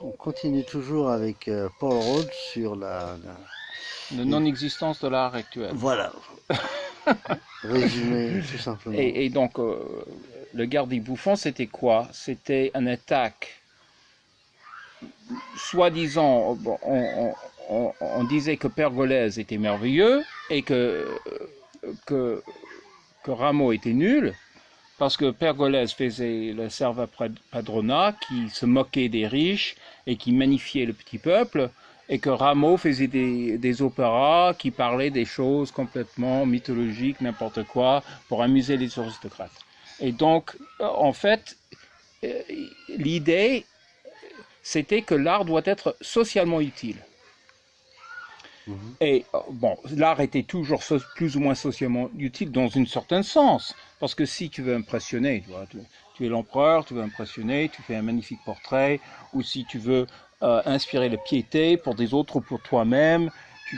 On continue toujours avec Paul Rhodes sur La non-existence de l'art actuel. Voilà. Résumé tout simplement. Et donc, le Guerre des Bouffons, c'était quoi? C'était une attaque. Soi-disant, on disait que Pergolèse était merveilleux et que Rameau était nul, parce que Pergolèse faisait le serva padrona, qui se moquait des riches et qui magnifiait le petit peuple, et que Rameau faisait des opéras qui parlaient des choses complètement mythologiques, n'importe quoi, pour amuser les aristocrates. Et donc, en fait, l'idée, c'était que l'art doit être socialement utile. Et bon, l'art était toujours plus ou moins socialement utile dans un certain sens, parce que si tu veux impressionner, tu es l'empereur, tu veux impressionner, tu fais un magnifique portrait, ou si tu veux inspirer la piété pour des autres ou pour toi-même,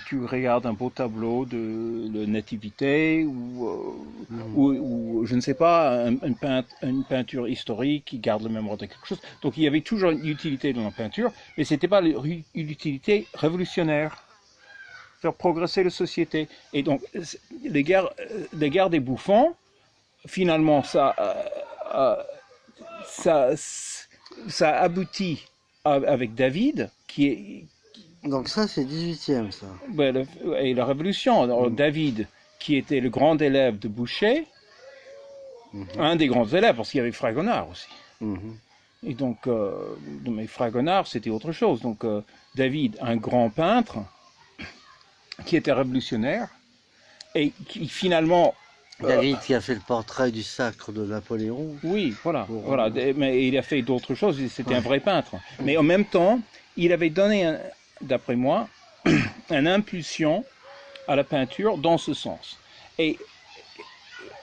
tu regardes un beau tableau de nativité, ou je ne sais pas, une peinture historique qui garde la mémoire de quelque chose. Donc il y avait toujours une utilité dans la peinture, mais ce n'était pas une utilité révolutionnaire. Faire progresser la société. Et donc, les guerres des Bouffons, finalement, ça aboutit avec David, qui est... Donc ça, c'est 18e, ça. Et la Révolution. Alors, David, qui était le grand élève de Boucher, un des grands élèves, parce qu'il y avait Fragonard aussi. Et donc, mais Fragonard, c'était autre chose. Donc, David, un grand peintre, qui était révolutionnaire, et qui finalement... David qui a fait le portrait du sacre de Napoléon. Oui, voilà. Mais il a fait d'autres choses, c'était un vrai peintre. Mais en même temps, il avait donné, d'après moi, une impulsion à la peinture dans ce sens. Et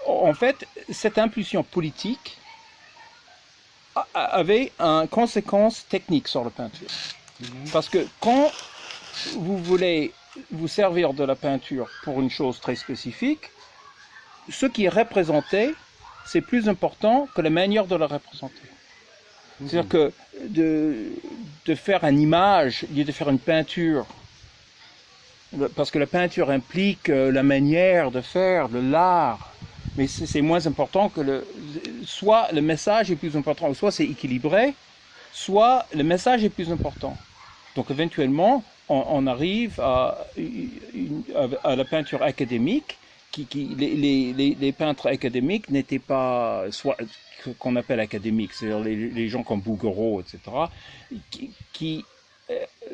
en fait, cette impulsion politique avait une conséquence technique sur la peinture. Parce que quand vous voulez vous servir de la peinture pour une chose très spécifique, ce qui est représenté, c'est plus important que la manière de la représenter. C'est-à-dire que de faire une image, lieu de faire une peinture, parce que la peinture implique la manière de faire, de l'art, mais c'est moins important que soit le message est plus important, soit c'est équilibré, soit le message est plus important. Donc éventuellement, on arrive à la peinture académique, les peintres académiques n'étaient pas, soit qu'on appelle académiques, c'est-à-dire les gens comme Bouguereau, etc.,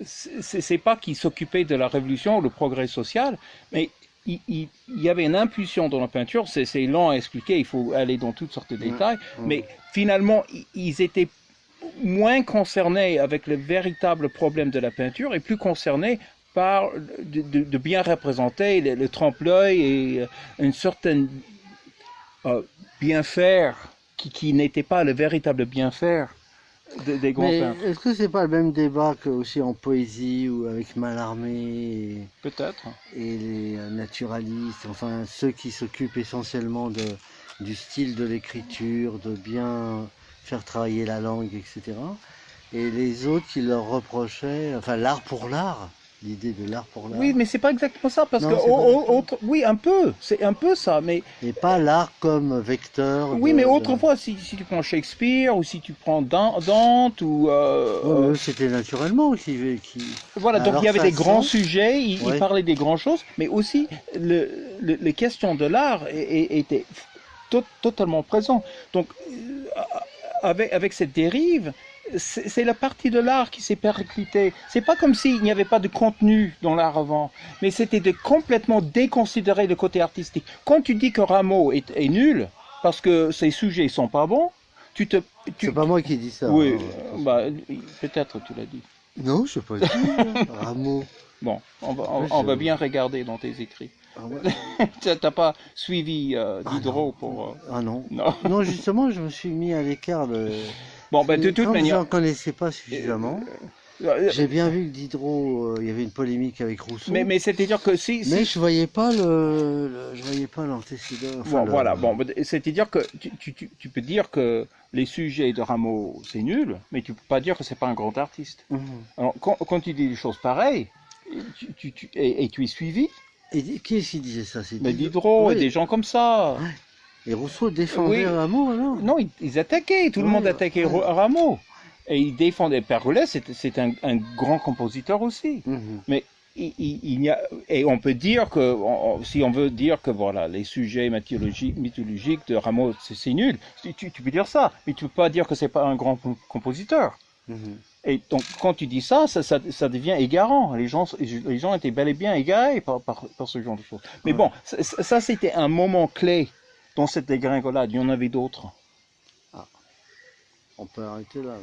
c'est pas qu'ils s'occupaient de la révolution ou le progrès social, mais il y avait une impulsion dans la peinture, c'est long à expliquer, il faut aller dans toutes sortes de détails, mais finalement, ils étaient moins concernés avec le véritable problème de la peinture et plus concernés par de bien représenter le trompe-l'œil et une certaine bien-faire qui n'était pas le véritable bien-faire des grands peintres. Est-ce que c'est pas le même débat que aussi en poésie ou avec Mallarmé Peut-être. Et les naturalistes, enfin ceux qui s'occupent essentiellement du style de l'écriture, de bien faire travailler la langue, etc. Et les autres qui leur reprochaient, enfin l'art pour l'art, l'idée de l'art pour l'art. Oui, mais c'est pas exactement ça, parce oui, un peu, c'est un peu ça, mais... Et pas l'art comme vecteur. Oui, mais autrefois, si tu prends Shakespeare, ou si tu prends Dante, ou... c'était naturellement qui... Voilà, donc il y avait des grands sujets, il parlait des grandes choses, mais aussi les questions de l'art étaient totalement présentes. Donc, avec cette dérive, c'est la partie de l'art qui s'est percutée. C'est pas comme s'il n'y avait pas de contenu dans l'art avant, mais c'était de complètement déconsidérer le côté artistique. Quand tu dis que Rameau est nul, parce que ses sujets sont pas bons, C'est pas moi qui dis ça. Oui, peut-être tu l'as dit. Non, je sais pas dit, Rameau. Bon, on va bien regarder dans tes écrits. Ah ouais. T'as pas suivi Diderot pour... Ah non. Non, justement, je me suis mis à l'écart de... Bon, ben de toute manière... Je n'en connaissais pas suffisamment. J'ai bien vu que Diderot, il y avait une polémique avec Rousseau. Mais c'est-à-dire que si... Mais je voyais pas je voyais pas l'antécédent. Enfin, Bon, voilà, bon, c'est-à-dire que tu peux dire que les sujets de Rameau, c'est nul, mais tu peux pas dire que c'est pas un grand artiste. Alors, quand tu dis des choses pareilles, et tu es suivi, Et qui est-ce qui disait ça? mais Diderot Oui. et des gens comme ça. Ouais. Et Rousseau défendait Rameau, alors? Non, ils attaquaient, tout le monde attaquait Rameau. Et ils défendaient Pergolèse, c'est un grand compositeur aussi. Mais il y a, et on peut dire que, si on veut dire que voilà, les sujets mythologiques de Rameau, c'est nul, tu peux dire ça, mais tu peux pas dire que c'est pas un grand compositeur. Et donc, quand tu dis ça devient égarant. Les gens étaient bel et bien égarés par ce genre de choses. Mais bon, ça c'était un moment clé dans cette dégringolade. Il y en avait d'autres. On peut arrêter là.